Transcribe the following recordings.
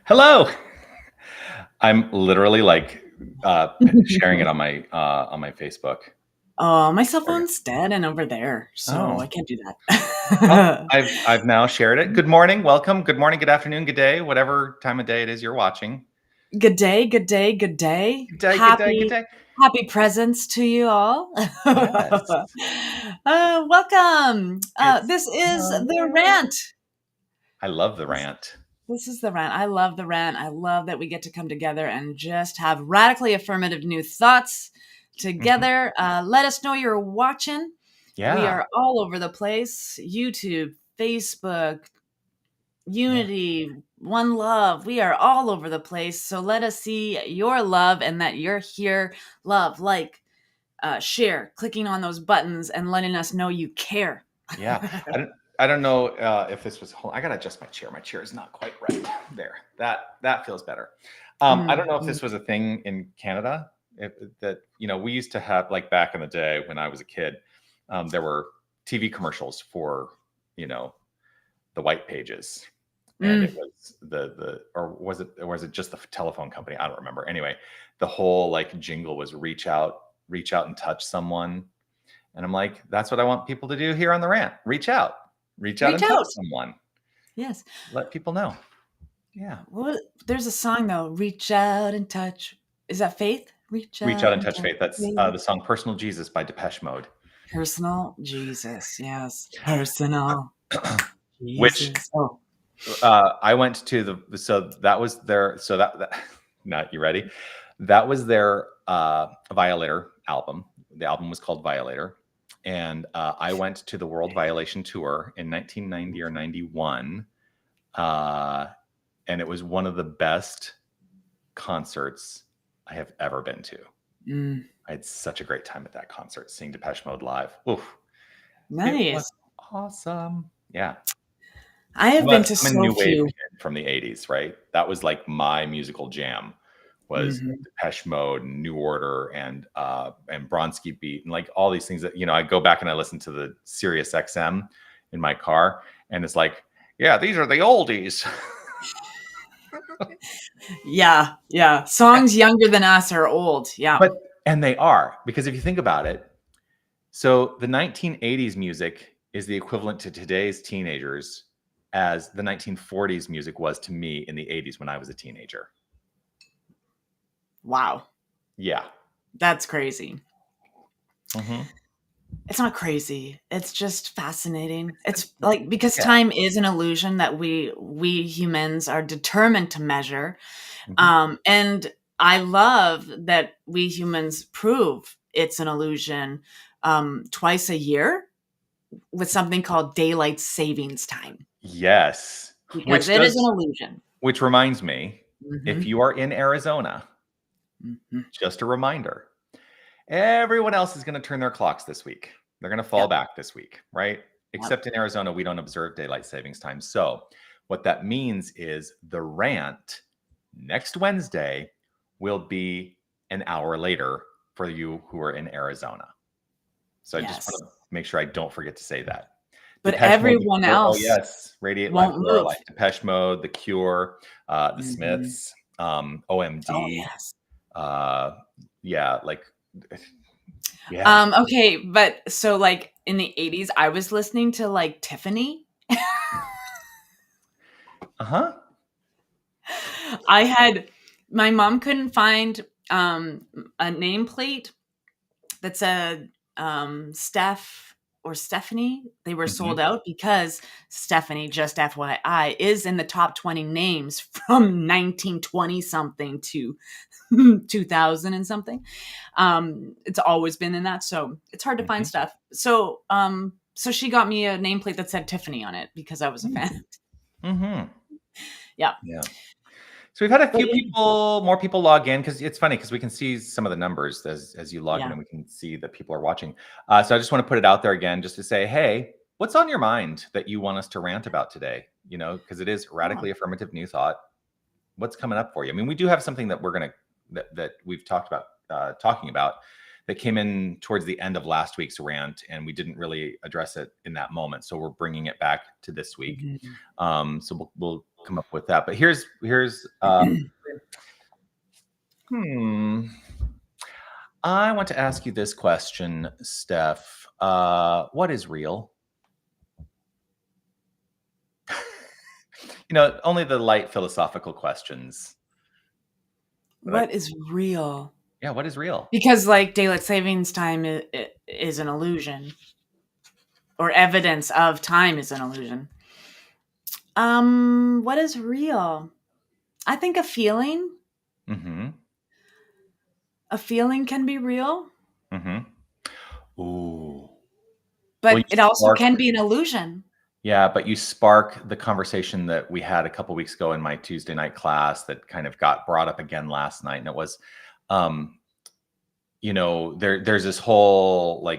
Hello. I'm literally like sharing it on my Facebook. Oh, my cell Okay. phone's dead and over there, so I Oh, can't do well, that. I've now shared it. Good morning, welcome. Good morning, good afternoon, good day, whatever time of day it is you're watching. Good day, good day, good day. Good day, good day, good day. Happy presents to you all. Yes. Welcome. It's This is the Monday. rant. I love the This, rant. this is the rant. I love the rant. I love that we get to come together and just have radically affirmative new thoughts Mhm. together. Let us know you're watching. We Yeah. are all over the place: YouTube, Facebook, Yeah. Unity, one love. We are all over the place. So let us see your love and that you're here. Love, like, share, clicking on those buttons and letting us know you care. Yeah. I don't know if this was I gotta adjust my chair. My chair is not quite right. There. That feels better. I don't know if Mhm. this was a thing in Canada. That we used to have, like, back in the day when I was a kid, there were TV commercials for you know the white pages, and it Mm. was the or was it just the telephone company? I don't remember. Anyway, the whole like jingle was reach out and touch someone, and I'm like, that's what I want people to do here on the rant. Reach out Reach and touch out. someone. Yes. Let people know. Yeah. What, there's a song though. Reach out and touch. Is that Faith? Reach Reach out out and and touch touch. faith. That's Faith. the song Personal Jesus by Depeche Mode. Personal Jesus. Yes. Personal Which Jesus. Oh. I went to so that was their, so that not, you ready? That was their Violator album. The album was called Violator. And I went to the World Violation Tour in 1990 or 91. Uh, and it was one of the best concerts I have ever been to. Mm. I had such a great time at that concert, seeing Depeche Mode live. Oof, it was Nice. awesome. Yeah. I have been to I'm a so new wave few. kid from the 80s, right? That was like my musical jam, was Mhm. Depeche Mode, and New Order, and Bronski Beat, and like all these things that I go back and I listen to the Sirius XM in my car, and it's like, yeah, these are the oldies. Yeah, yeah. Songs younger than us are old. Yeah. But and they are, because if you think about it, so the 1980s music is the equivalent to today's teenagers as the 1940s music was to me in the 80s when I was a teenager. Wow. Yeah. That's crazy. Hmm. It's not crazy. It's just fascinating. It's like because Yeah. time is an illusion that we humans are determined to measure. Hmm. And I love that we humans prove it's an illusion twice a year with something called daylight savings time Yes. because Which it is an does illusion. which reminds me, if Hmm. you are in Arizona, Hmm. just a reminder, everyone else is going to turn their clocks this week. They're going to fall Yep. back this week, right? Yep. Except in Arizona, we don't observe daylight savings time. So, what that means is the rant next Wednesday will be an hour later for you who are in Arizona. So, I just Yes. want to make sure I don't forget to say that. But Depeche Mode, The everyone Cure. Oh, else yes. Radiate Life, won't Aurora move. Life. Depeche Mode, The Cure, The Hmm. Smiths, Oh OMD. yes. Uh, yeah, like, yeah. Okay, but so like in the 80s, I was listening to like Tiffany. Uh huh. I had my mom couldn't find a nameplate that said Steph or Stephanie. They were sold Hmm. out because Stephanie, just FYI, is in the top 20 names from 1920 something to 2000 and something. It's always been in that, so it's hard to find Hmm. stuff. So she got me a nameplate that said Tiffany on it because I was a fan. Hmm. Yeah. Yeah. So we've had a But few yeah. people, more people log in, because it's funny because we can see some of the numbers as you log in, Yeah. and we can see that people are watching. So I just want to put it out there again, just to say, hey, what's on your mind that you want us to rant about today? Because it is Yeah. radically affirmative new thought. What's coming up for you? I mean, we do have something that we're gonna that we've talked about talking about that came in towards the end of last week's rant, and we didn't really address it in that moment. So we're bringing it back to this week. So we'll come up with that. But here's I want to ask you this question, Steph. What is real? Only the light philosophical questions. What is real? Yeah, what is real? Because like daylight savings time is an illusion, or evidence of time is an illusion. What is real? I think a feeling. A feeling can be real. Ooh. But it also can be an illusion. Yeah, but you spark the conversation that we had a couple weeks ago in my Tuesday night class that kind of got brought up again last night. And it was, there's this whole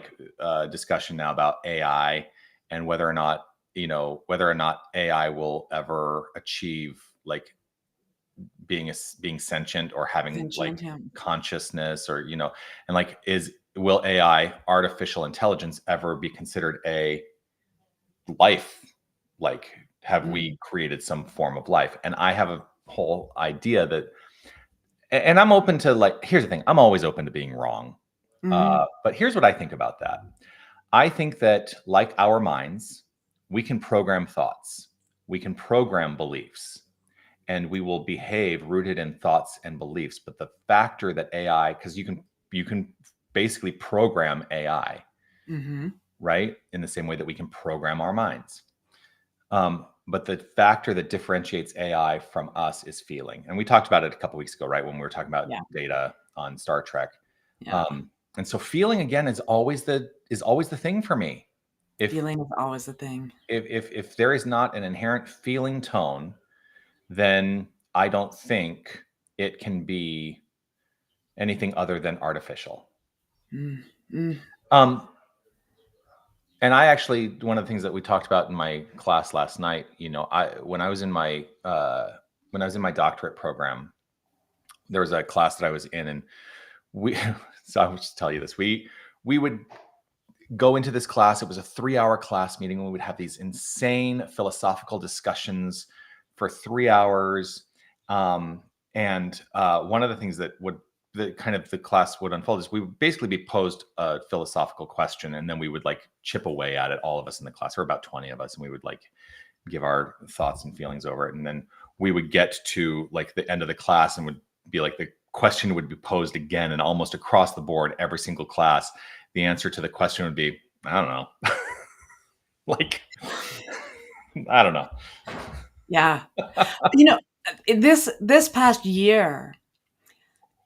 discussion now about AI and whether or not AI will ever achieve like being sentient or having consciousness, or and will AI, artificial intelligence, ever be considered a life? Like, have we created some form of life? And I have a whole idea that, and I'm open to here's the thing, I'm always open to being wrong. But here's what I think about that. I think that like our minds, we can program thoughts, we can program beliefs, and we will behave rooted in thoughts and beliefs. But the factor that AI, because you can basically program AI, right? In the same way that we can program our minds. But the factor that differentiates AI from us is feeling. And we talked about it a couple weeks ago, right? When we were talking about data on Star Trek. And so feeling, again, is always the thing for me. Feeling is always the thing. If there is not an inherent feeling tone, then I don't think it can be anything other than artificial. And I actually, one of the things that we talked about in my class last night, when I was in my doctorate program, there was a class that I was in, and so I will just tell you this, we would go into this class. It was a 3-hour class meeting. We would have these insane philosophical discussions for 3 hours. And one of the things that the class would unfold is we would basically be posed a philosophical question, and then we would chip away at it, all of us in the class. There were about 20 of us, and we would give our thoughts and feelings over it. And then we would get to the end of the class, and would be the question would be posed again, and almost across the board, every single class, the answer to the question would be, I don't know. I don't know. Yeah. This past year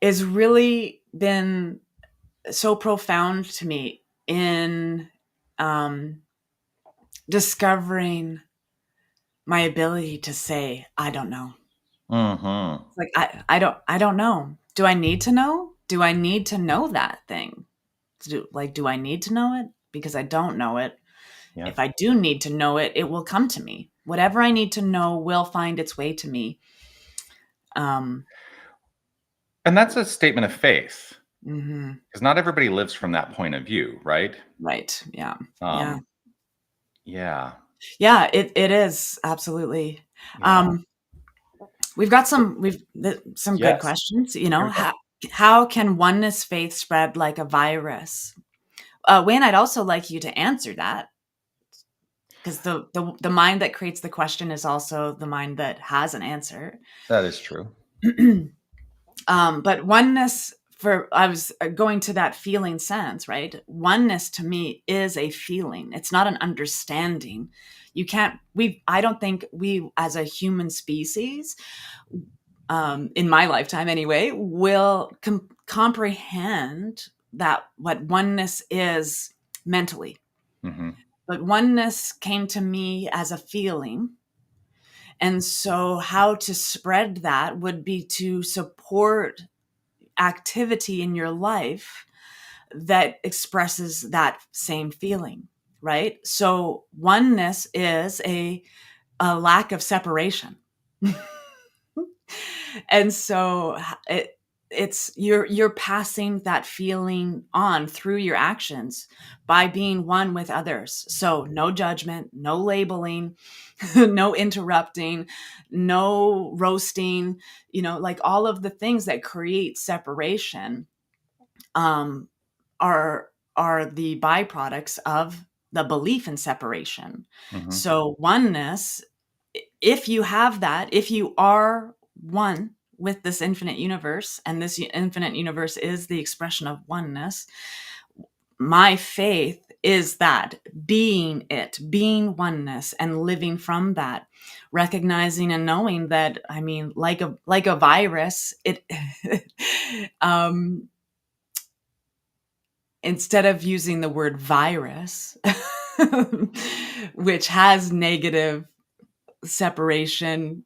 has really been so profound to me in discovering my ability to say, I don't know. I don't know. Do I need to know? Do I need to know that thing? Do I need to know it? Because I don't know it. Yeah. If I do need to know it, it will come to me. Whatever I need to know will find its way to me. And that's a statement of faith. Because not everybody lives from that point of view, right? Right. Yeah. Yeah. Yeah, it is. Absolutely. Yeah. We've got some good questions, how can oneness faith spread like a virus? Wayne, I'd also like you to answer that, because the mind that creates the question is also the mind that has an answer. That is true. But oneness, I was going to that feeling sense, right? Oneness to me is a feeling. It's not an understanding. I don't think we as a human species, in my lifetime anyway, will comprehend that what oneness is mentally. But oneness came to me as a feeling. And so how to spread that would be to support activity in your life that expresses that same feeling, right? So oneness is a lack of separation. And so it's you're passing that feeling on through your actions by being one with others. So no judgment, no labeling, no interrupting, no roasting, like all of the things that create separation um are the byproducts of the belief in separation. Mm-hmm. So oneness, if you have that, if you are one with this infinite universe, and this infinite universe is the expression of oneness, my faith is that being oneness and living from that, recognizing and knowing that, I mean, like a virus, it instead of using the word virus, which has negative separation,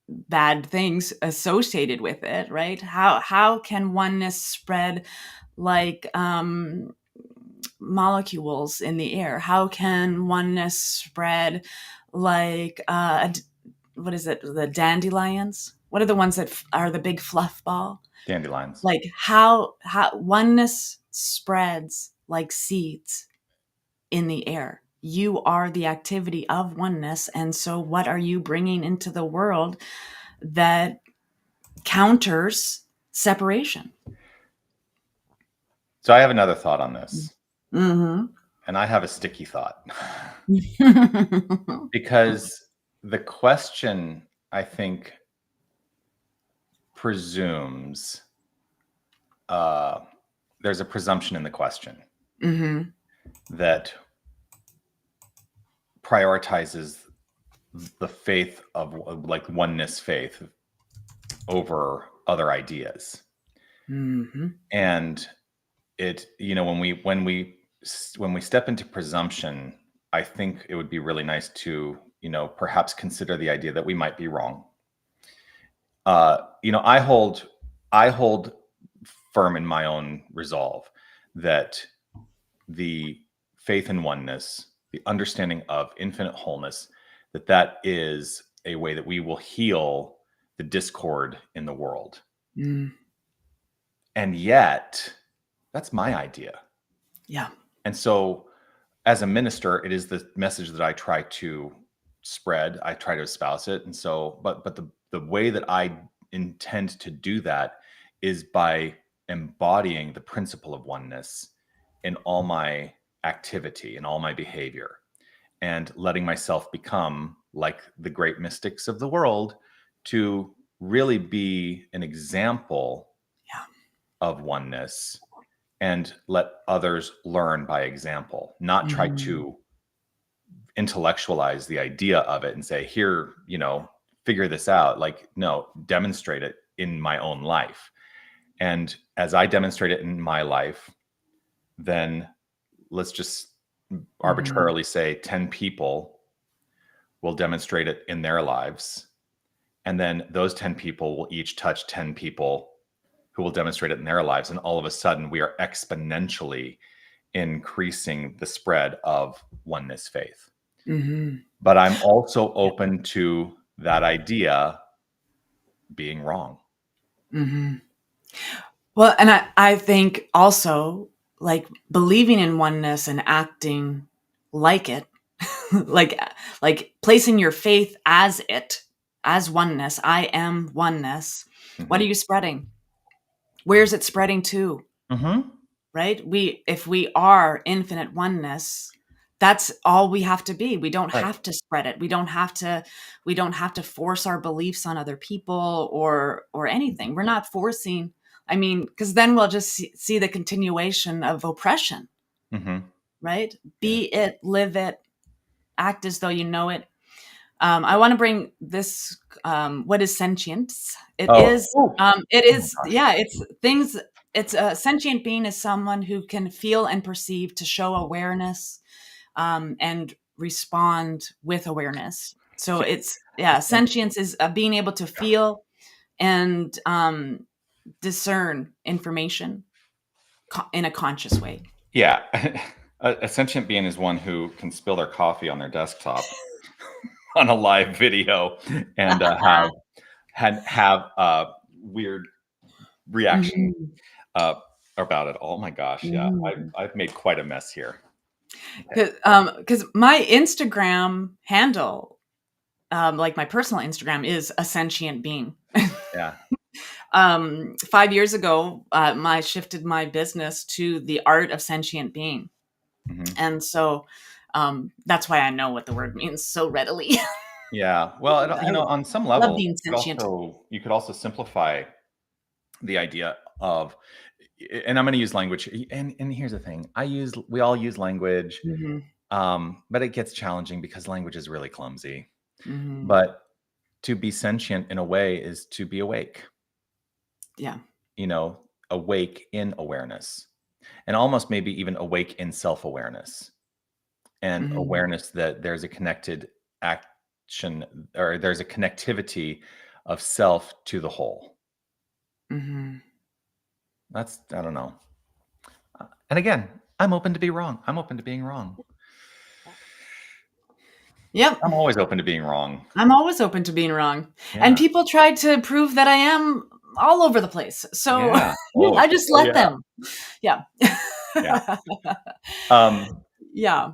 bad things associated with it, right? How can oneness spread like molecules in the air? How can oneness spread like what is it? The dandelions? What are the ones that are the big fluff ball? Dandelions. Like how oneness spreads like seeds in the air. You are the activity of oneness. And so what are you bringing into the world that counters separation? So I have another thought on this. Mm-hmm. And I have a sticky thought. Because the question, I think, presumes there's a presumption in the question Mm-hmm. that prioritizes the faith of like oneness faith over other ideas. Mm-hmm. And it, when we step into presumption, I think it would be really nice to, perhaps consider the idea that we might be wrong. I hold firm in my own resolve that the faith in oneness, the understanding of infinite wholeness, that is a way that we will heal the discord in the world. Mm. And yet, that's my idea. Yeah. And so, as a minister, it is the message that I try to spread. I try to espouse it. And so, but the way that I intend to do that is by embodying the principle of oneness in all my activity, in all my behavior, and letting myself become like the great mystics of the world, to really be an example of oneness and let others learn by example, not try to intellectualize the idea of it and say, here, figure this out. Like, no, demonstrate it in my own life. And as I demonstrate it in my life, then let's just arbitrarily say 10 people will demonstrate it in their lives. And then those 10 people will each touch 10 people who will demonstrate it in their lives. And all of a sudden, we are exponentially increasing the spread of oneness faith. Mm-hmm. But I'm also open to that idea being wrong. Mm-hmm. Well, and I think also, like, believing in oneness and acting like it, like placing your faith as oneness. I am oneness. Mm-hmm. What are you spreading? Where's it spreading to? Mm-hmm. Right? If we are infinite oneness, that's all we have to be. We don't have to spread it. We don't have to force our beliefs on other people or anything. We're not forcing. I mean, because then we'll just see the continuation of oppression. Mm-hmm. Right? Be it, live it, act as though you know it. I want to bring this. What is sentience? It is. It's things. It's a sentient being is someone who can feel and perceive, to show awareness, and respond with awareness. So it's sentience is being able to feel and discern information in a conscious way. Yeah. A sentient being is one who can spill their coffee on their desktop on a live video and have weird reaction Mhm. uh, about it. Oh my gosh, yeah, Mhm. I've made quite a mess here. Okay. 'Cause my Instagram handle, like my personal Instagram is a sentient being. Yeah. 5 years ago, I shifted my business to the art of sentient being. Hmm. And so, that's why I know what the word means so readily. Yeah. Well, I on some love level, being sentient. you could also simplify the idea of, and I'm going to use language. And here's the thing: we all use language, Mhm, but it gets challenging because language is really clumsy. mhm. But to be sentient in a way is to be awake. Yeah. Awake in awareness, and almost maybe even awake in self-awareness, and Mhm, awareness that there's a connected action, or there's a connectivity of self to the whole. mhm. I don't know. And again, I'm open to be wrong. I'm open to being wrong. Yep. I'm always open to being wrong. I'm always open to being wrong. And Yeah. people try to prove that I am all over the place. So Yeah. Oh, I just oh let yeah. them. Yeah. Yeah. Um, Yeah.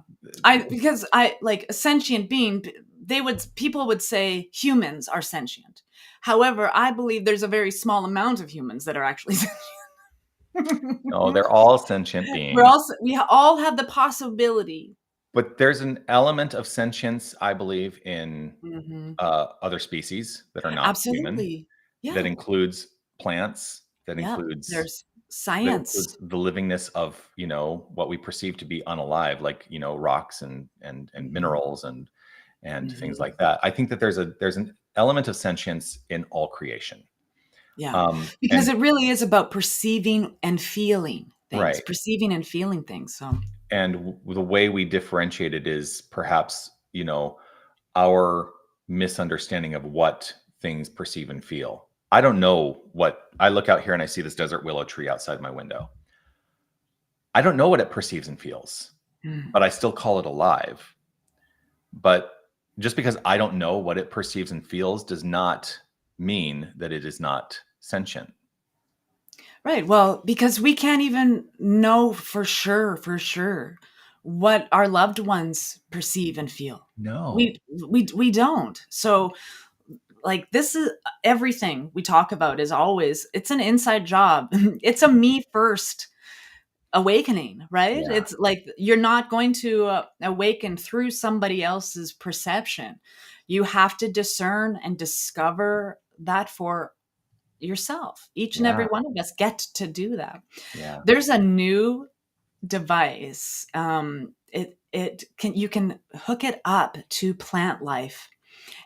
Because I like a sentient being, people would say humans are sentient. However, I believe there's a very small amount of humans that are actually sentient. no, they're all sentient We're beings. also we all have the possibility. But there's an element of sentience, I believe, in Mhm. other species that are not human. Absolutely. That Yeah. includes plants. Yeah. There's That science. includes the livingness of what we perceive to be unalive, like rocks and Mhm. minerals and things Mhm. like that. I think that there's an element of sentience in all creation. Yeah, because And it really is about perceiving and feeling things, right. perceiving and feeling things, so And the way we differentiate it is perhaps our misunderstanding of what things perceive and feel. I don't know what I look out here and I see this desert willow tree outside my window. I don't know what it perceives and feels, mm, but I still call it alive. But just because I don't know what it perceives and feels does not mean that it is not sentient. right, well, because we can't even know for sure, what our loved ones perceive and feel. No. We don't, so, like, this is everything we talk about is always it's an inside job. It's a me first awakening, right? Yeah. It's like you're not going to awaken through somebody else's perception. You have to discern and discover that for yourself. Each and every Yeah. one of us get to do that. Yeah. There's a new device. It can you can hook it up to plant life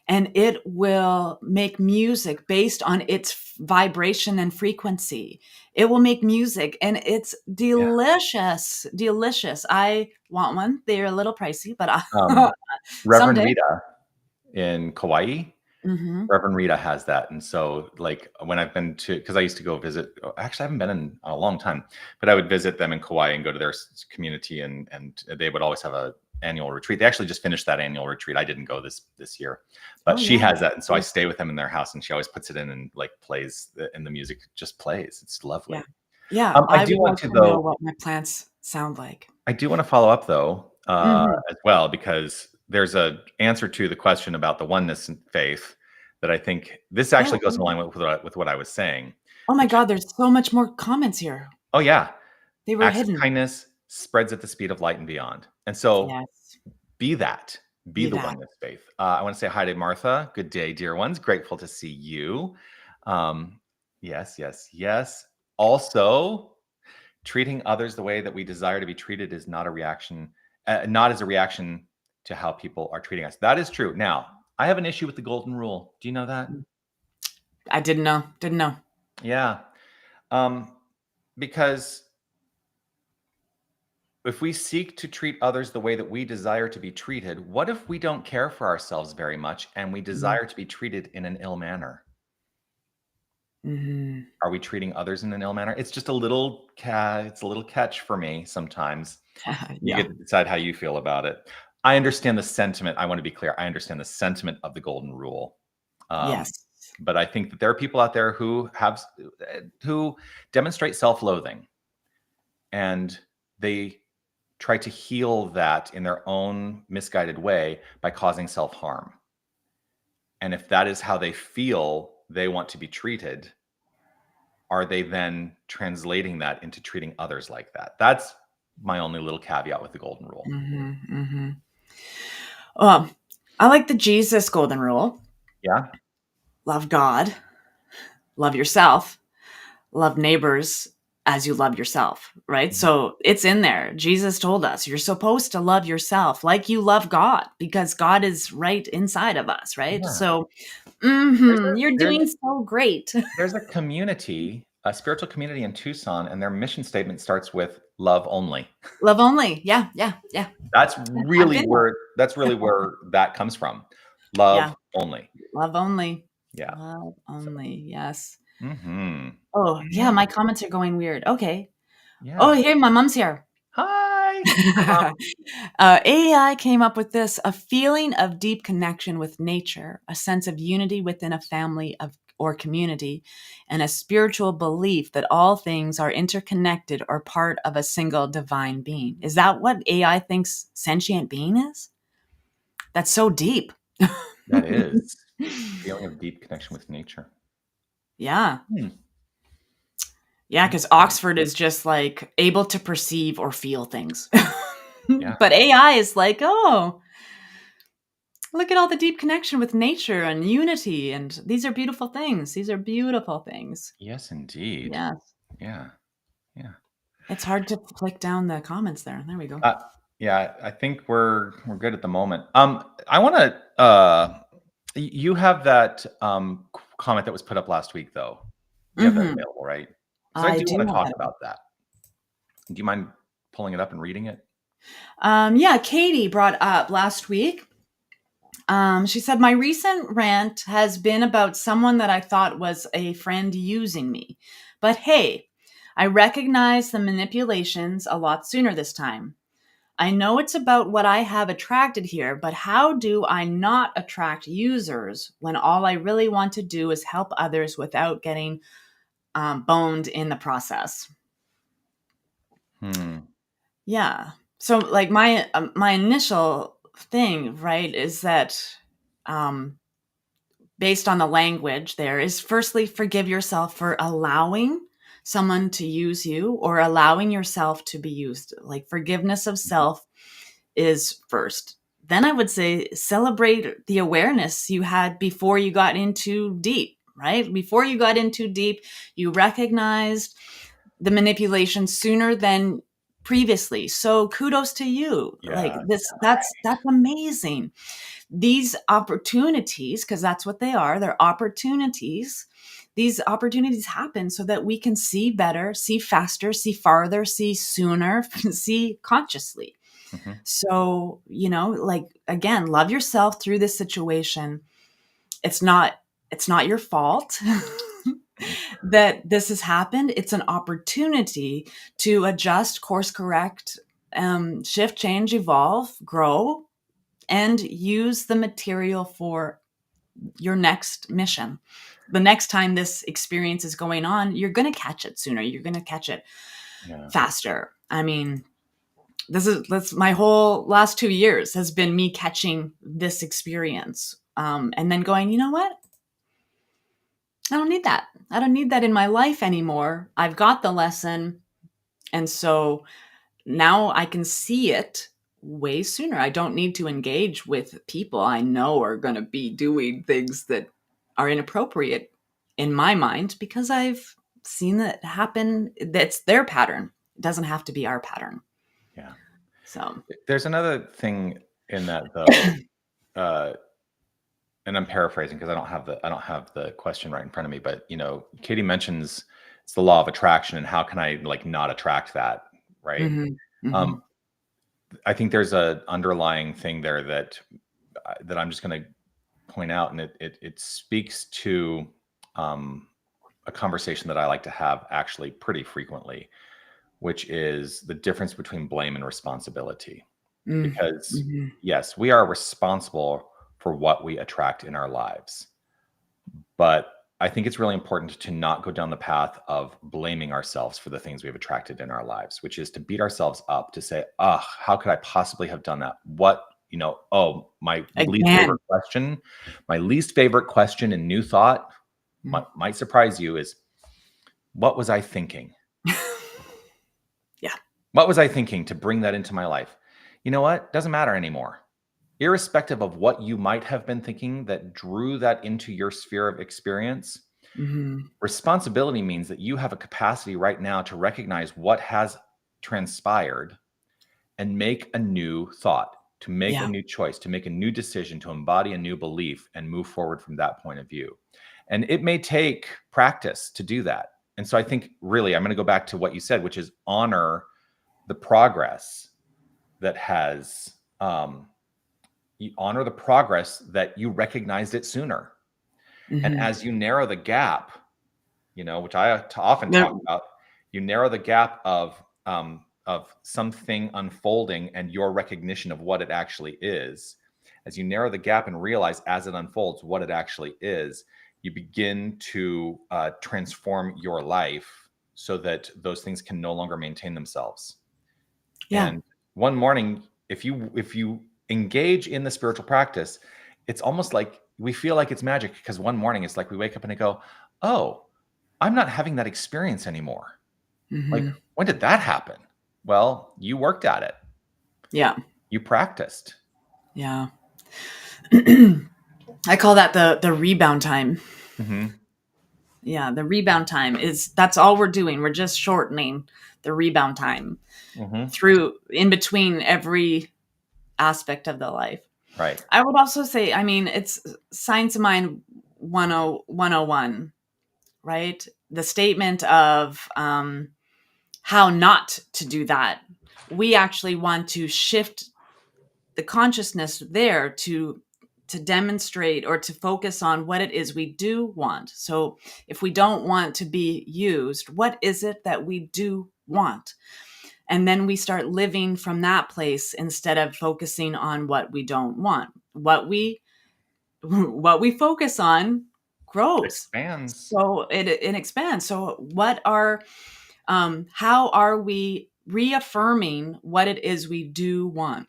and it will make music based on its vibration and frequency. It will make music and it's Yeah. delicious, delicious. I want one. They're a little pricey, but Um, Reverend someday. Rita in Kauai, Mhm. Reverend Rita has that. And so, like, when I've been to, because I used to go visit, actually, I haven't been in a long time, but I would visit them in Kauai and go to their community, and they would always have a annual retreat. They actually just finished that annual retreat. I didn't go this year, but Oh, she yeah. has that, and so I Yes. stay with them in their house, and she always puts it in and like plays, and the music just plays. It's Yeah. lovely. Yeah, I I do would want like to to know though. what my plants sound like. I do want to follow up though, Mhm. as well, because there's a answer to the question about the oneness and faith that I think this actually Oh, goes in line with what I was saying, oh my which god, there's so much more comments here. oh yeah, They were acts of hidden. kindness spreads at the speed of light and beyond. And so Yes, be that, be be the that. oneness faith. I want to say hi to Martha. Good day, dear ones. Grateful to see you. Yes, yes, yes. Also, treating others the way that we desire to be treated is not a reaction, not as a reaction to how people are treating us. That is true. Now, I have an issue with the golden rule. Do you know that? Mm. I didn't know, didn't know. Yeah. Um, because if we seek to treat others the way that we desire to be treated, what if we don't care for ourselves very much and we Mhm. desire to be treated in an ill manner? Mhm. Are we treating others in an ill manner? It's just it's a little catch for me sometimes. You Yeah. get to decide how you feel about it. I understand the sentiment. I want to be clear. I understand the sentiment of the golden rule. Um, Yes. But I think that there are people out there who demonstrate self-loathing, and they try to heal that in their own misguided way by causing self-harm. And if that is how they feel they want to be treated, are they then translating that into treating others like that? That's my only little caveat with the golden rule. I like the Jesus golden rule. Yeah. Love God, love yourself, love neighbors as you love yourself, right? Mhm. So it's in there. Jesus told us you're supposed to love yourself like you love God, because God is right inside of us, right? Yeah. So There's you're doing so great. a community, a spiritual community in Tucson, and their mission statement starts with love only. Love only. Yeah. That's really been where that comes from. Love Yeah. only. Love only. Yeah. Love only. Yes. Mm-hmm. Oh, yeah. My comments are going weird. Okay. Oh, Yeah. hey, my mom's here. Hi. Mom. AI came up with this: a feeling of deep connection with nature, a sense of unity within a family or community, and a spiritual belief that all things are interconnected or part of a single divine being. Is that what AI thinks sentient being is? That's so deep. That is feeling of deep connection with nature. Yeah. Hmm. Yeah, because Oxford is just like able to perceive or feel things. Yeah. But AI is like, oh, look at all the deep connection with nature and unity. And these are beautiful things. These are beautiful things. Yes, indeed. Yeah. Yeah. Yeah. It's hard to click down the comments there. There we go. Yeah, I think we're good at the moment. I want to. You have that comment that was put up last week, though. You have that available, right? Because I I do do want to have talk it. about that. Do you mind pulling it up and reading it? Yeah, Katie brought up last week. She said, my recent rant has been about someone that I thought was a friend using me. But hey, I recognize the manipulations a lot sooner this time. I know it's about what I have attracted here, but how do I not attract users when all I really want to do is help others without getting boned in the process? Yeah. So like my initial thing, right, is that based on the language there is, firstly, forgive yourself for allowing someone to use you or allowing yourself to be used. Like forgiveness of self is first. Then I would say celebrate the awareness you had before you got into deep, right? Before you got into deep, you recognized the manipulation sooner than previously. So kudos to you. Like Yeah. this, that's amazing. These opportunities, because that's what they are, they're opportunities. These opportunities happen so that we can see better, see faster, see farther, see sooner, see consciously. Mm-hmm. So, like, again, love yourself through this situation. It's not your fault that this has happened. It's an opportunity to adjust, course correct, shift, change, evolve, grow, and use the material for your next mission. The next time this experience is going on, you're going to catch it sooner. You're going to catch it faster. I mean, that's my whole last 2 years has been me catching this experience. And then going, you know what? I don't need that. I don't need that in my life anymore. I've got the lesson. And so now I can see it way sooner. I don't need to engage with people I know are going to be doing things that are inappropriate in my mind, because I've seen that happen. That's their pattern. It doesn't have to be our pattern. Yeah. So There's another thing in that, though, and I'm paraphrasing because I don't have the question right in front of me. But Katie mentions it's the law of attraction, and how can I not attract that, right? I think there's a underlying thing there that I'm just going to point out, and it speaks to a conversation that I like to have actually pretty frequently, which is the difference between blame and responsibility. Because yes, we are responsible for what we attract in our lives, But I think it's really important to not go down the path of blaming ourselves for the things we've attracted in our lives, which is to beat ourselves up, to say, oh, how could I possibly have done that? What, oh, my least Again. favorite question, in New Thought might surprise you is, what was I thinking? Yeah. What was I thinking to bring that into my life? You know what? Doesn't matter anymore. Irrespective of what you might have been thinking that drew that into your sphere of experience, responsibility means that you have a capacity right now to recognize what has transpired and make a new thought, to make a new choice, to make a new decision, to embody a new belief and move forward from that point of view. And it may take practice to do that. And so I think really, I'm going to go back to what you said, which is honor the progress that has, you honor the progress that you recognized it sooner. And as you narrow the gap, which I often talk about, you narrow the gap of something unfolding and your recognition of what it actually is. As you narrow the gap and realize as it unfolds what it actually is, you begin to transform your life so that those things can no longer maintain themselves. Yeah. And one morning, if you engage in the spiritual practice, it's almost like we feel like it's magic, because one morning it's like we wake up and I go, oh, I'm not having that experience anymore. Like, when did that happen? Well, you worked at it. Yeah. You practiced. Yeah. I call that the rebound time. Yeah. The rebound time that's all we're doing. We're just shortening the rebound time through in between every aspect of the life. Right. I would also say, it's Science of Mind 101, right? The statement of how not to do that. We actually want to shift the consciousness there to demonstrate or to focus on what it is we do want. So if we don't want to be used, what is it that we do want? And then we start living from that place instead of focusing on what we don't want. What we focus on grows. Expands. So it expands. So how are we reaffirming what it is we do want?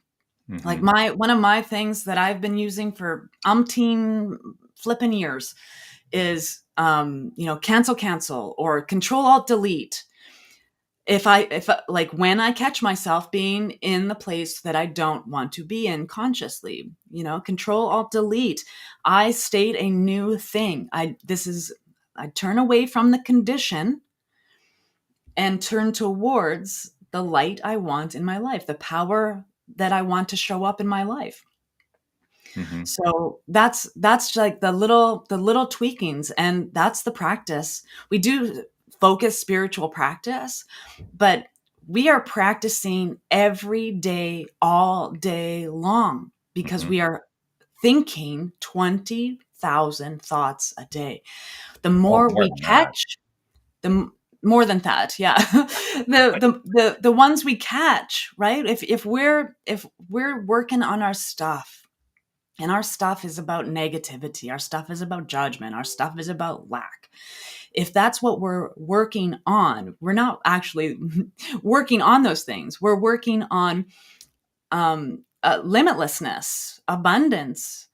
Like one of my things that I've been using for umpteen flipping years is, cancel, or Control-Alt-Delete. If like when I catch myself being in the place that I don't want to be in consciously, Control-Alt-Delete, I state a new thing. I turn away from the condition and turn towards the light I want in my life, the power that I want to show up in my life. So that's like the little tweakings, and that's the practice. We do focus spiritual practice, but we are practicing every day, all day long, because we are thinking 20,000 thoughts a day. The more we catch, more than that. Yeah. the ones we catch, right? If we're working on our stuff, and our stuff is about negativity, our stuff is about judgment, our stuff is about lack. If that's what we're working on, we're not actually working on those things. We're working on limitlessness, abundance,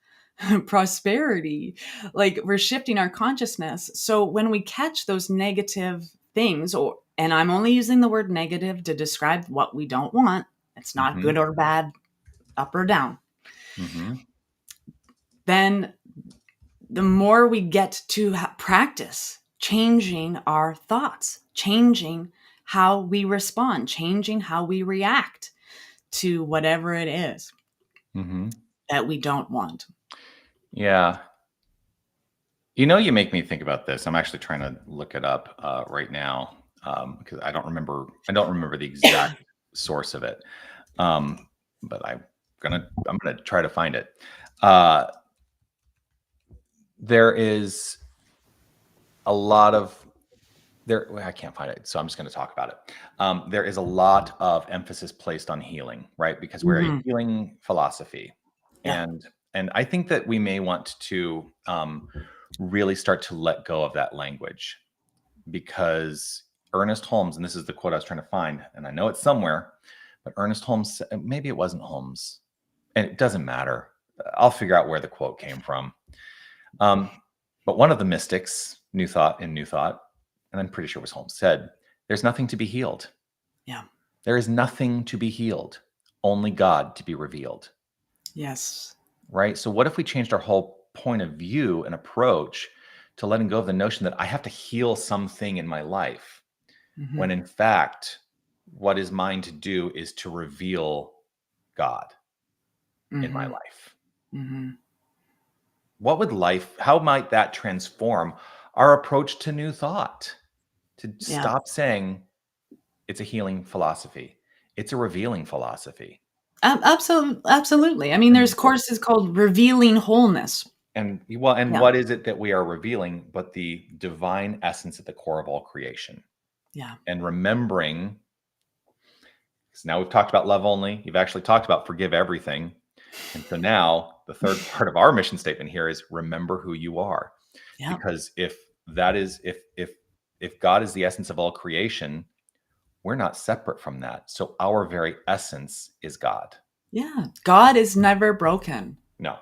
prosperity. Like, we're shifting our consciousness. So when we catch those negative things, and I'm only using the word negative to describe what we don't want, it's not good or bad, up or down. Then the more we get to practice changing our thoughts, changing how we respond, changing how we react to whatever it is that we don't want. Yeah. You make me think about this. I'm actually trying to look it up right now, because I don't remember the exact source of it. But I'm gonna try to find it. There is a lot of I can't find it, so I'm just going to talk about it. There is a lot of emphasis placed on healing, right? Because we're a healing philosophy. And I think that we may want to really start to let go of that language, because Ernest Holmes, and this is the quote I was trying to find, and I know it's somewhere, but Ernest Holmes, maybe it wasn't Holmes, and it doesn't matter. I'll figure out where the quote came from. But one of the mystics, New Thought, and I'm pretty sure it was Holmes, said, there's nothing to be healed. Yeah. There is nothing to be healed, only God to be revealed. Yes. Right? So what if we changed our whole point of view and approach to letting go of the notion that I have to heal something in my life, when in fact, what is mine to do is to reveal God in my life? How might that transform our approach to New Thought? To stop saying it's a healing philosophy. It's a revealing philosophy. Absolutely. I mean, there's courses called Revealing Wholeness. And what is it that we are revealing but the divine essence at the core of all creation? Yeah. And remembering, because now we've talked about love only, you've actually talked about forgive everything. And so now the third part of our mission statement here is remember who you are. Yeah. Because if God is the essence of all creation, we're not separate from that. So our very essence is God. Yeah. God is never broken. No.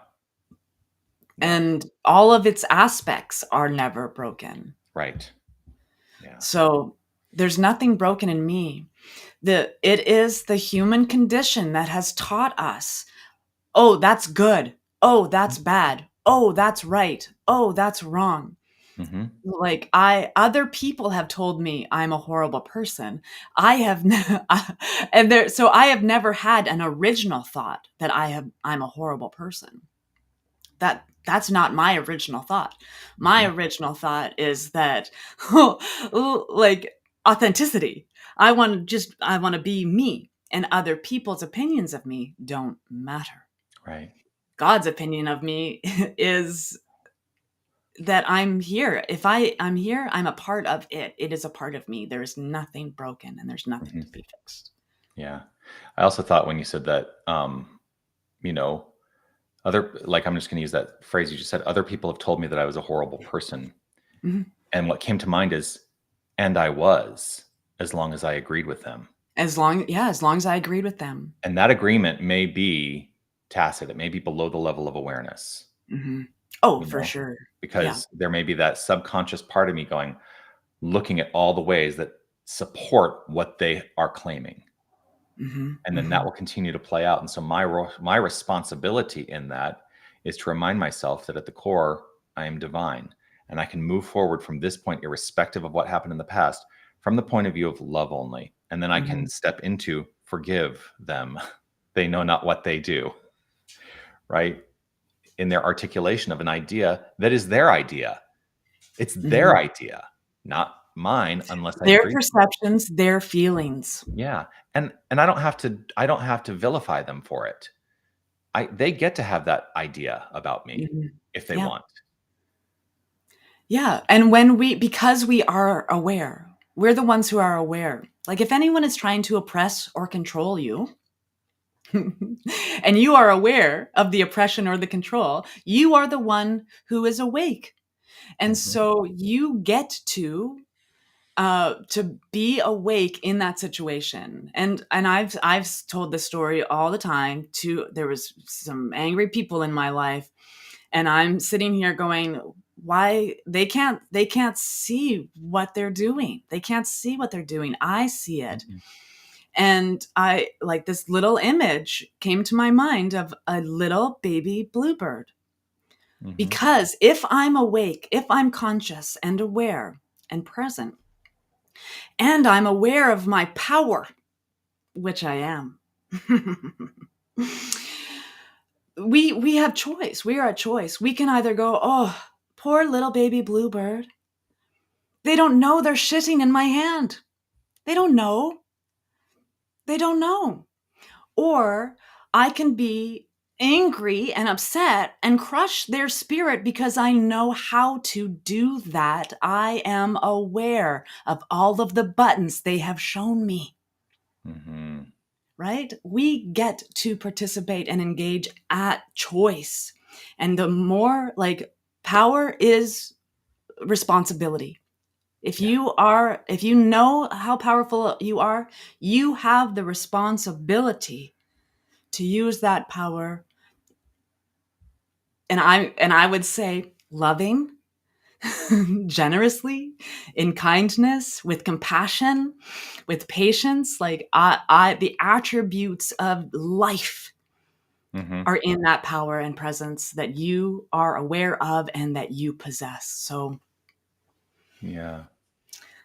And all of its aspects are never broken. Right. Yeah. So there's nothing broken in me. It is the human condition that has taught us, oh, that's good. Oh, that's bad. Oh, that's right. Oh, that's wrong. Like other people have told me I'm a horrible person. I have never had an original thought that I'm a horrible person. That's not my original thought. My original thought is that like authenticity. I want to be me, and other people's opinions of me don't matter. Right. God's opinion of me is that I'm here. If I'm here, I'm a part of it. It is a part of me. There's nothing broken and there's nothing to be fixed. Yeah. I also thought when you said that, I'm just going to use that phrase you just said, other people have told me that I was a horrible person. And what came to mind is, and I was, as long as I agreed with them. As long as I agreed with them. And that agreement may be tacit. It may be below the level of awareness. Oh, for sure. Because there may be that subconscious part of me looking at all the ways that support what they are claiming. And then that will continue to play out. And so my responsibility in that is to remind myself that at the core, I am divine. And I can move forward from this point, irrespective of what happened in the past, from the point of view of love only. And then I can step into forgive them. They know not what they do. Right? In their articulation of an idea that is their idea. It's their idea, not mine, unless their perceptions, their feelings. Yeah. And I don't have to vilify them for it. They get to have that idea about me if they want. Yeah. And because we are aware, we're the ones who are aware. Like if anyone is trying to oppress or control you, and you are aware of the oppression or the control, you are the one who is awake. And so you get to be awake in that situation. And I've told this story all the time there was some angry people in my life, and I'm sitting here going, why they can't see what they're doing. They can't see what they're doing. I see it. And I like this little image came to my mind of a little baby bluebird. Because if I'm awake, if I'm conscious and aware and present, and I'm aware of my power, which I am, we have choice. We are a choice. We can either go, oh, poor little baby bluebird. They don't know they're shitting in my hand. They don't know. Or I can be angry and upset and crush their spirit because I know how to do that. I am aware of all of the buttons they have shown me. Right? We get to participate and engage at choice. And the more power is responsibility. If Yeah. if you know how powerful you are, you have the responsibility to use that power. And I would say loving, generously, in kindness, with compassion, with patience. Like I the attributes of life Hmm. are in that power and presence that you are aware of and that you possess. So Yeah.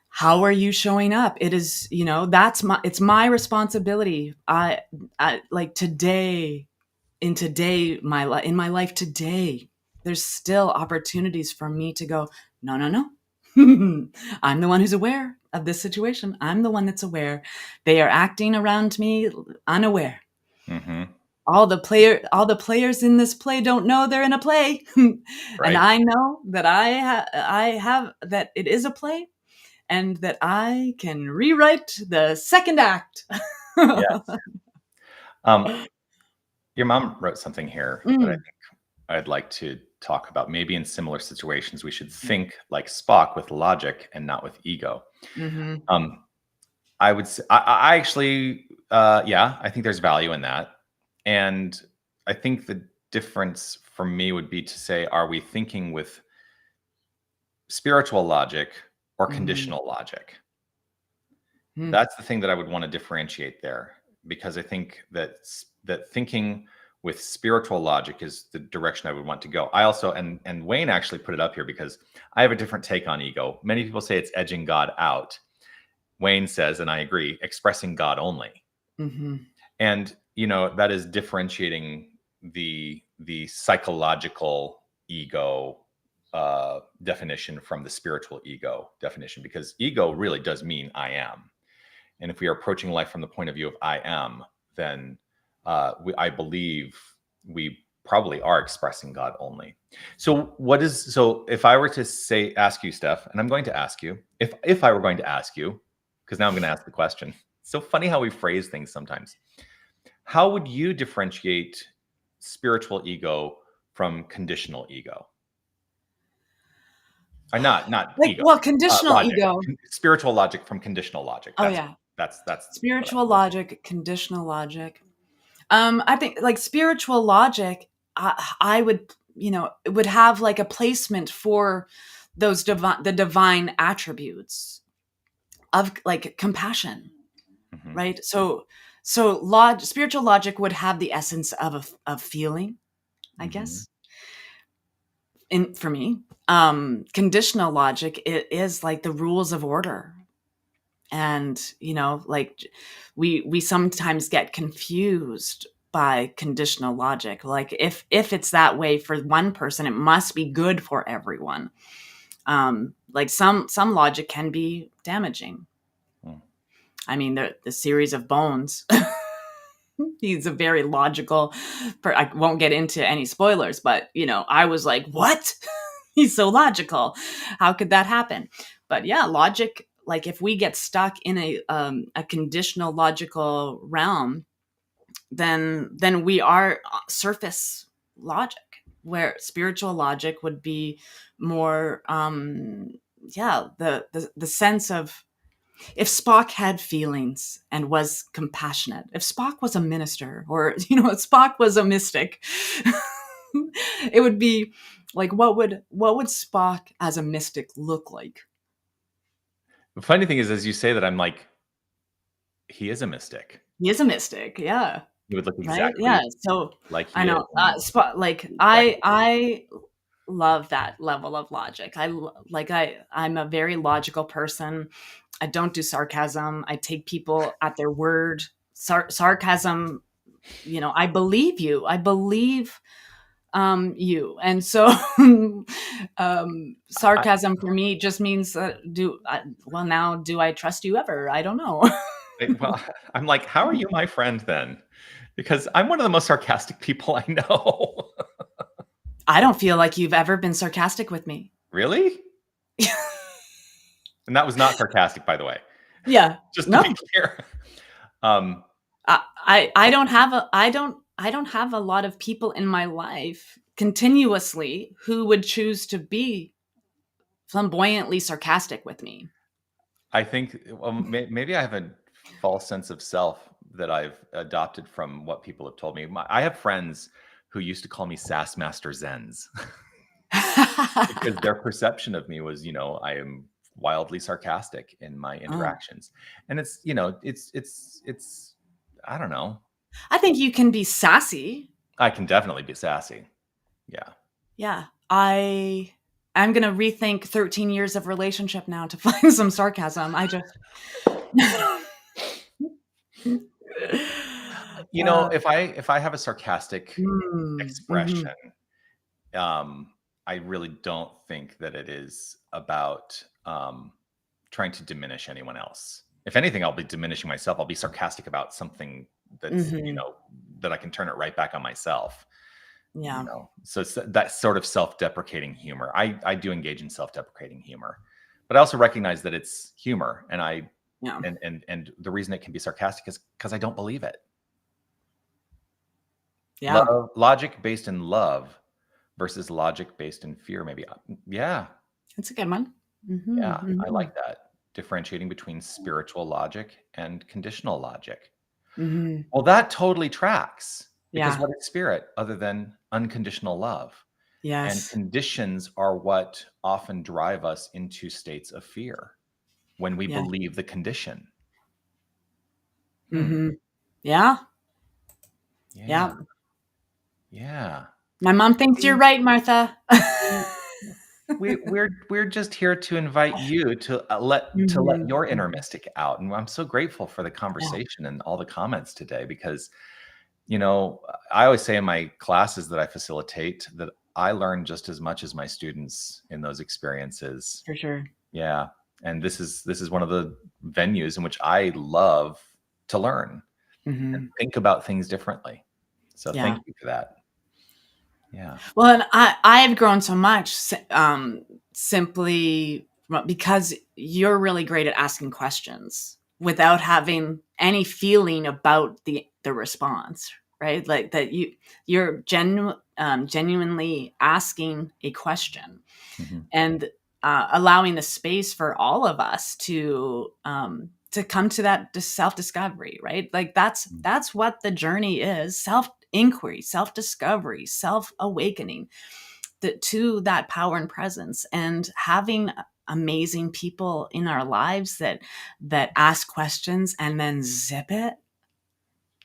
how are you showing up? It is, it's my responsibility. I like today, in my life today, there's still opportunities for me to go, no, no, no. I'm the one who's aware of this situation. I'm the one that's aware. They are acting around me unaware. Hmm. All the players in this play don't know they're in a play. And Right. I know that I have that it is a play and that I can rewrite the second act. Yes. Um, your mom wrote something here that Mm. I'd like to talk about. Maybe in similar situations, we should think like Spock with logic and not with ego. Mhm. Um, I would say, I actually, yeah, I think there's value in that. And I think the difference for me would be to say, are we thinking with spiritual logic or Mhm. conditional logic? Mm. That's the thing that I would want to differentiate there, because I think that thinking with spiritual logic is the direction I would want to go. I also, and Wayne actually put it up here because I have a different take on ego. Many people say it's edging God out. Wayne says, and I agree, expressing God only. Mhm. And that is differentiating the psychological ego definition from the spiritual ego definition, because ego really does mean I am. And if we are approaching life from the point of view of I am, then I believe we probably are expressing God only. So if I were to ask you, Steph, and I'm going to ask you, if I were going to ask you, because now I'm going to ask the question. It's so funny how we phrase things sometimes. How would you differentiate spiritual ego from conditional ego? Or not Like, ego, well, conditional logic. ego. Spiritual logic from conditional logic. Oh, yeah. That's what I Spiritual logic, conditional logic. I think like spiritual logic, I would, it would have like a placement for the divine attributes of like compassion, Mhm, right? So spiritual logic would have the essence of of feeling, I mhm, guess. In For me, conditional logic, it is like the rules of order. And like we sometimes get confused by conditional logic. Like if it's that way for one person, it must be good for everyone. Like some logic can be damaging. mm. I mean, the series of bones. He's a very logical. I won't get into any spoilers, but I was like, what? He's so logical. How could that happen? But yeah, logic. Like if we get stuck in a conditional logical realm, then we are surface logic. Where spiritual logic would be more, yeah, the sense of, if Spock had feelings and was compassionate, if Spock was a minister, or if Spock was a mystic, it would be like, what would Spock as a mystic look like? The funny thing is, as you say that, I'm like, he is a mystic. He is a mystic, yeah, He would look right, yeah. exactly So like I he is, know, and Spock. Like exactly. I love that level of logic. I'm a very logical person. I don't do sarcasm. I take people at their word. Sarcasm, I believe you. I believe you. And so I, sarcasm for me just means, well, now do I trust you ever? I don't know. well, I'm like, how are you my friend then? Because I'm one of the most sarcastic people I know. I don't feel like you've ever been sarcastic with me. Really? And that was not sarcastic, by the way. Yeah. Just to be No. clear. Um, I don't have a lot of people in my life continuously, who would choose to be flamboyantly sarcastic with me? I think, well, maybe I have a false sense of self that I've adopted from what people have told me. I have friends who used to call me Sass Master Zenz because their perception of me was, I am wildly sarcastic in my Oh, interactions. And it's I don't know. I think you can be sassy. I can definitely be sassy. Yeah. Yeah. I'm going to rethink 13 years of relationship now to find some sarcasm. I just If I have a sarcastic mhm. expression, um, I really don't think that it is about trying to diminish anyone else. If anything, I'll be diminishing myself. I'll be sarcastic about something that's, Mhm. that I can turn it right back on myself. Yeah. So it's that sort of self-deprecating humor. I do engage in self-deprecating humor, but I also recognize that it's humor, and Yeah. and the reason it can be sarcastic is because I don't believe it. Yeah. Logic based in love versus logic based in fear, maybe. Yeah, It's a good one. yeah, I Mhm. like that. Differentiating between spiritual logic and conditional logic. Mhm. Well, that totally tracks because Yeah. what is spirit other than unconditional love? And Yes. conditions are what often drive us into states of fear when we Yeah. believe the condition. Hmm. Mhm. Yeah. Yeah. Yeah. Yeah. My mom thinks you're See, right, Martha. see, we're just here to invite you to let Mhm. your inner Mhm. mystic out. And I'm so grateful for the Yeah. conversation and all the comments today because, you know, I always say in my classes that I facilitate that I learn just as much as my students in those experiences. For sure. Yeah, and this is one of the venues in which I love to learn and Mhm. think about things differently. So Yeah. thank you for that. Yeah. Well, and I've grown so much simply because you're really great at asking questions without having any feeling about the response, right? Like that you're genuinely asking a question Mhm. and allowing the space for all of us to come to that self discovery, right? Like Mm. that's what the journey is: self inquiry, self discovery, self awakening to that power and presence, and having amazing people in our lives that ask questions and then zip it,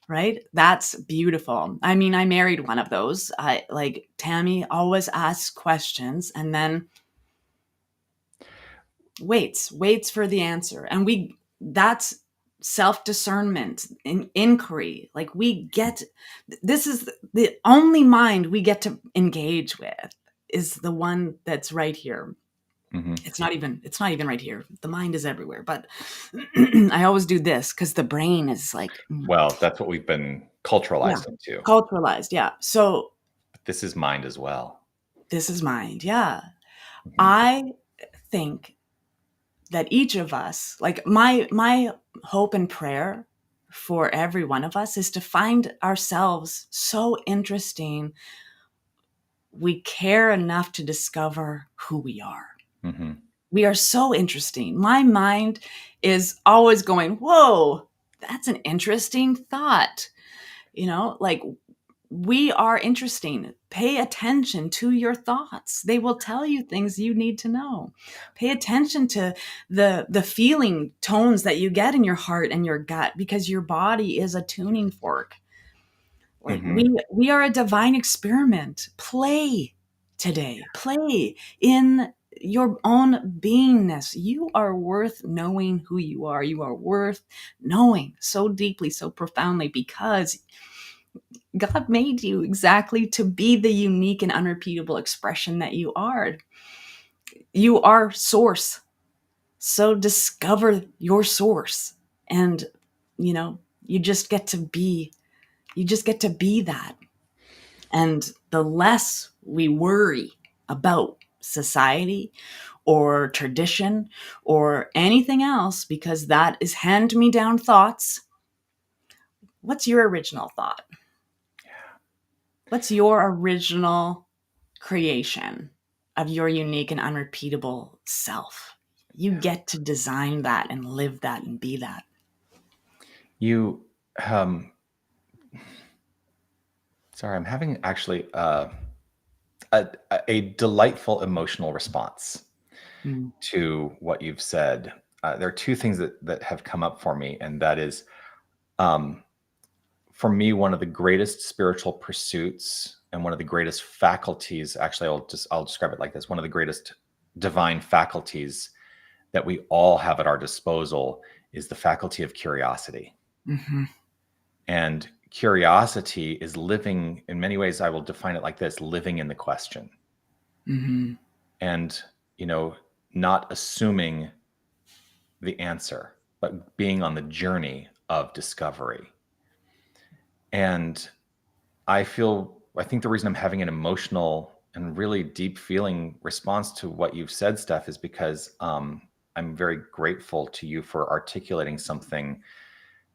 right? That's beautiful. I mean, I married one of those. I like Tammy always asks questions and then waits for the answer, and that's self-discernment and inquiry. Like we get, this is the only mind we get to engage with, is the one that's right here. Mhm. It's not even right here. The mind is everywhere, but I always do this because the brain is like, Well, that's what we've been yeah, culturalized into. culturalized. Yeah, so But this is mind as well. this is mind. Yeah, Mhm. I think that each of us, like my hope and prayer for every one of us, is to find ourselves so interesting we care enough to discover who we are. Mhm. We are so interesting. My mind is always going, whoa, that's an interesting thought. Like, we are interesting. Pay attention to your thoughts. They will tell you things you need to know. Pay attention to the feeling tones that you get in your heart and your gut, because your body is a tuning fork. Like, Mhm. we are a divine experiment. Play today. Play in your own beingness. You are worth knowing who you are. You are worth knowing so deeply, so profoundly, because God made you exactly to be the unique and unrepeatable expression that you are. You are source. So discover your source. And, you just get to be, that. And the less we worry about society or tradition or anything else, because that is hand me down thoughts. What's your original thought? What's your original creation of your unique and unrepeatable self. You get to design that and live that and be that. You, sorry, I'm having actually a delightful emotional response Mm. to what you've said. There are two things that have come up for me, and that is, um, for me, one of the greatest spiritual pursuits and one of the greatest faculties. Actually, I'll describe it like this: one of the greatest divine faculties that we all have at our disposal is the faculty of curiosity. Mm-hmm. And curiosity is living, in many ways, I will define it like this: living in the question. Mm-hmm. And, not assuming the answer, but being on the journey of discovery. And I think the reason I'm having an emotional and really deep feeling response to what you've said, Steph, is because I'm very grateful to you for articulating something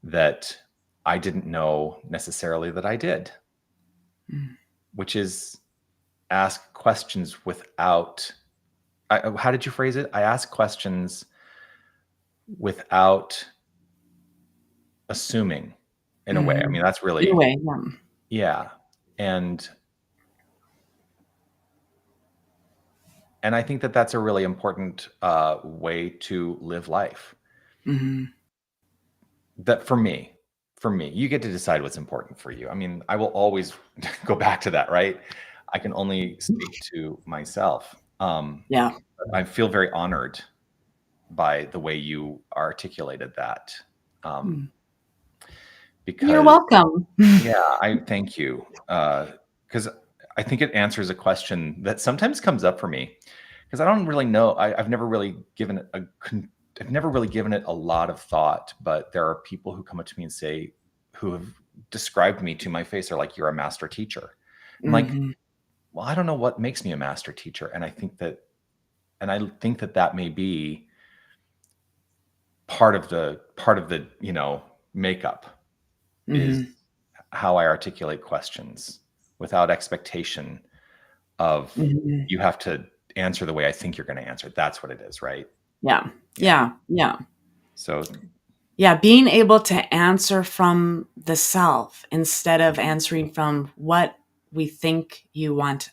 that I didn't know necessarily that I did, Mm. which is ask questions without, how did you phrase it? I ask questions without assuming, in a way. I Mm-hmm. mean, that's In a really, way, yeah. yeah. And I think that that's a really important way to live life. Mm-hmm. That for me, you get to decide what's important for you. I mean, I will always go back to that, right? I can only speak to myself. Yeah. I feel very honored by the way you articulated that, Mm. You're because welcome. yeah, I thank you, because I think it answers a question that sometimes comes up for me, because I don't really know. I've never really given it I've never really given it a lot of thought. But there are people who come up to me and say, who have described me to my face, are like, "You're a master teacher." I'm like, Mm-hmm. well, I don't know what makes me a master teacher, and I think that that may be part of the makeup, is Mm-hmm. how I articulate questions without expectation of, Mm-hmm. you have to answer the way I think you're going to answer. That's what it is, right? Yeah. Yeah. Yeah. Yeah. So Yeah. Being able to answer from the self instead of answering from what we think you want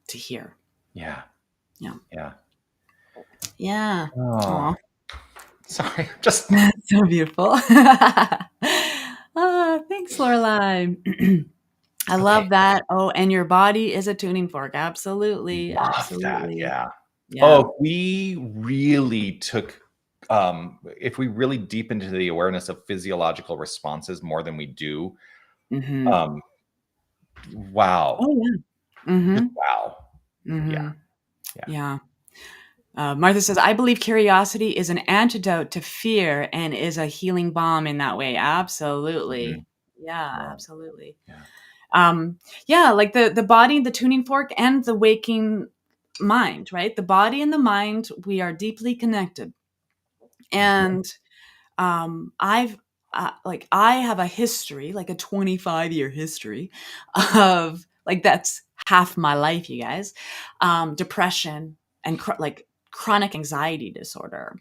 to hear. yeah, Yeah. yeah. Yeah. Oh, Aw. sorry. Just That's so beautiful. Thanks, Lorelai. I okay. love that. Oh, and your body is a tuning fork. Absolutely. Love that. Absolutely. Yeah. Yeah. Oh, we really took, if we really deep into the awareness of physiological responses more than we do, Mm-hmm. um, wow. Oh, yeah. Mm-hmm. Just wow. Yeah. Mm-hmm. Yeah. Yeah. Martha says, I believe curiosity is an antidote to fear and is a healing balm in that way. Mhm. Absolutely. Yeah, Wow. absolutely. Yeah. Yeah, like the body, the tuning fork, and the waking mind, right? The body and the mind, we are deeply connected. Mhm. And I've like I have a history, like a 25-year history of like that's half my life, you guys. Depression and like chronic anxiety disorder.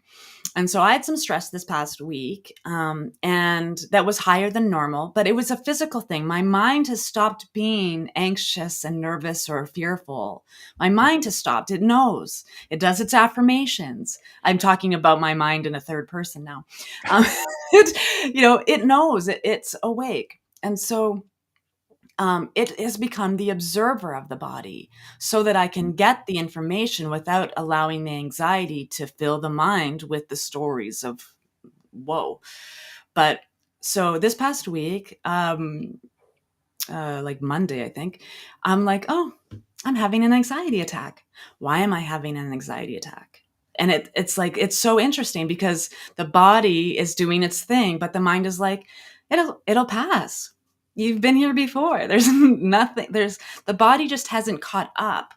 And so I had some stress this past week, and that was higher than normal, but it was a physical thing. My mind has stopped being anxious and nervous or fearful. My mind has stopped. It knows. It does its affirmations. I'm talking about my mind in a third person now. Um, it knows. It's awake. And so it has become the observer of the body so that I can get the information without allowing the anxiety to fill the mind with the stories of whoa. But so this past week, like Monday, I think, I'm like, oh, I'm having an anxiety attack. Why am I having an anxiety attack? And it's like, it's so interesting because the body is doing its thing, but the mind is like, it'll pass. You've been here before. There's nothing, the body just hasn't caught up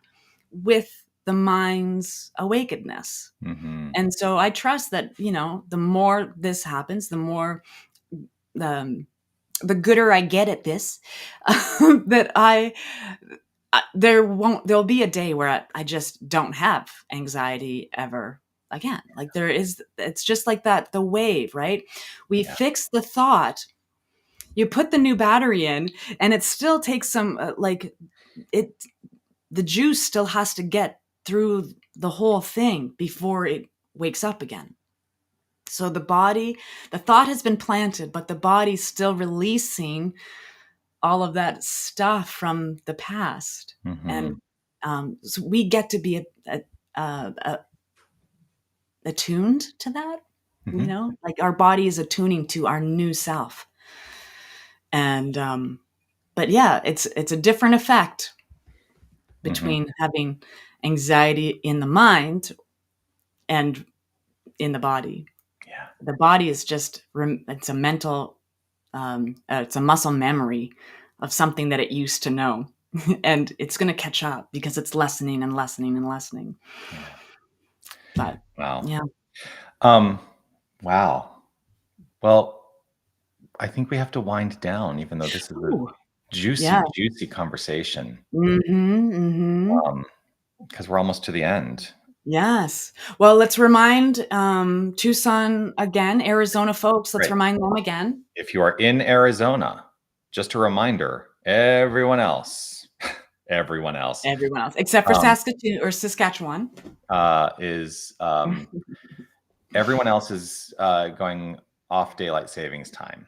with the mind's awakeness. Mhm. And so I trust that, the more this happens, the more the gooder I get at this, that there'll be a day where I just don't have anxiety ever again. Like it's just like that, the wave, right? We fix the thought, you put the new battery in, and it still takes some, the juice still has to get through the whole thing before it wakes up again. So the thought has been planted, but the body's still releasing all of that stuff from the past. And so we get to be attuned to that, like our body is attuning to our new self. And, but yeah, it's a different effect between having anxiety in the mind and in the body. Yeah. The body is just, it's a mental, it's a muscle memory of something that it used to know. And it's going to catch up because it's lessening and lessening and lessening. Yeah. But wow. Yeah. Wow. Well, I think we have to wind down, even though this is a juicy conversation. Because we're almost to the end. Yes. Well, let's remind Tucson again, Arizona folks. Let's remind them again. If you are in Arizona, just a reminder, everyone else, except for Saskatchewan, everyone else is going off daylight savings time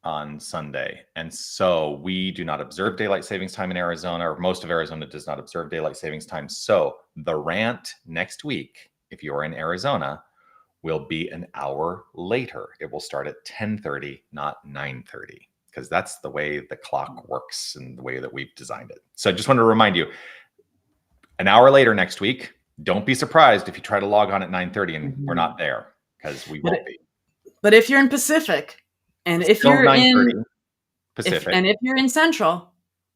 on Sunday. And so we do not observe daylight savings time in Arizona, or most of Arizona does not observe daylight savings time. So the RANT next week, if you are in Arizona, will be an hour later. It will start at 10:30, not 9:30, because that's the way the clock works and the way that we've designed it. So I just want to remind you, an hour later next week, don't be surprised if you try to log on at 9:30 and we're not there, because we won't be. But if you're in Pacific, and if you're in Pacific, and if you're in Central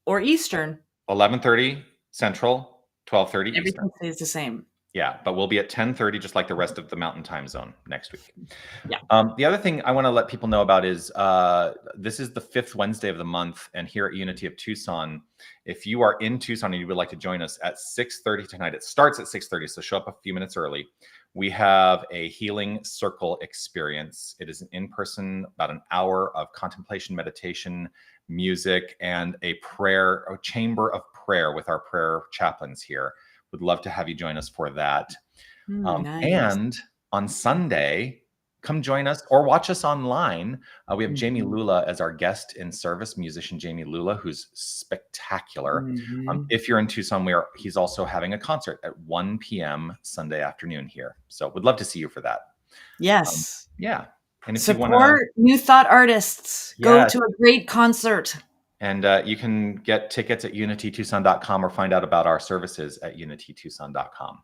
or Eastern, 11:30 Central, 12:30 Eastern. Everything stays the same. Yeah, but we'll be at 10:30, just like the rest of the Mountain Time Zone next week. Yeah. The other thing I want to let people know about is this is the 5th Wednesday of the month, and here at Unity of Tucson, if you are in Tucson and you would like to join us at 6:30 tonight, it starts at 6:30, so show up a few minutes early. We have a healing circle experience. It is an in-person, about an hour of contemplation, meditation, music, and a chamber of prayer with our prayer chaplains here. Would love to have you join us for that. Nice. And on Sunday, come join us or watch us online. We have Jamie Lula as our guest in service, musician Jamie Lula, who's spectacular. If you're in Tucson, he's also having a concert at 1 p.m. Sunday afternoon here. So would love to see you for that. Yes. Yeah. And if support you wanna, New Thought artists, go to a great concert. And you can get tickets at unitytucson.com or find out about our services at unitytucson.com.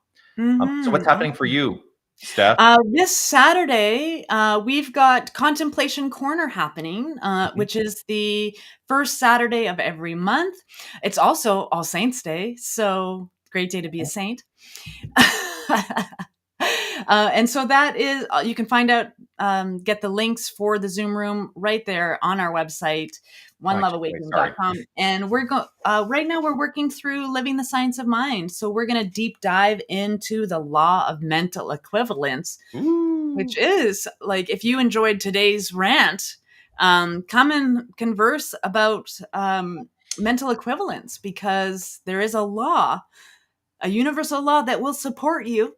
So what's happening for you, Steph? This Saturday, we've got Contemplation Corner happening, which is the first Saturday of every month. It's also All Saints Day, so great day to be a saint. And so that is, you can find out, get the links for the Zoom room right there on our website, oneloveawaken.com. And we're going, right now we're working through Living the Science of Mind. So we're going to deep dive into the law of mental equivalence, which is like, if you enjoyed today's rant, come and converse about mental equivalence, because there is a law, a universal law that will support you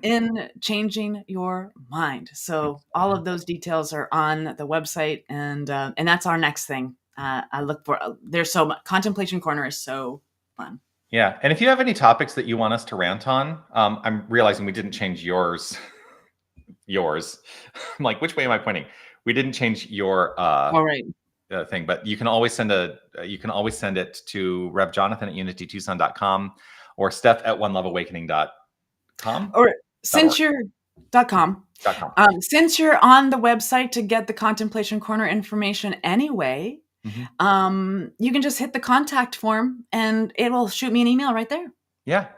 in changing your mind. So all of those details are on the website, and that's our next thing. I look for, there's so much. Contemplation Corner is so fun. Yeah. And if you have any topics that you want us to rant on, I'm realizing we didn't change yours. I'm like, which way am I pointing? We didn't change your thing, but you can always send it to Rev Jonathan at unitytucson.com or Steph at oneloveawakening.com or .com. Since you're on the website to get the Contemplation Corner information anyway, you can just hit the contact form and it will shoot me an email right there. Yeah.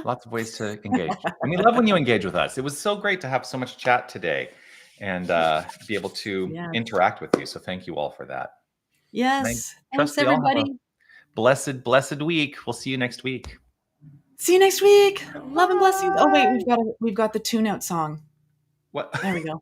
Lots of ways to engage. And we love when you engage with us. It was so great to have so much chat today and be able to interact with you. So thank you all for that. Yes. Thanks, everybody. blessed week. We'll see you next week. See you next week. Love and blessings. Oh wait, we've got the tune out song. What? There we go.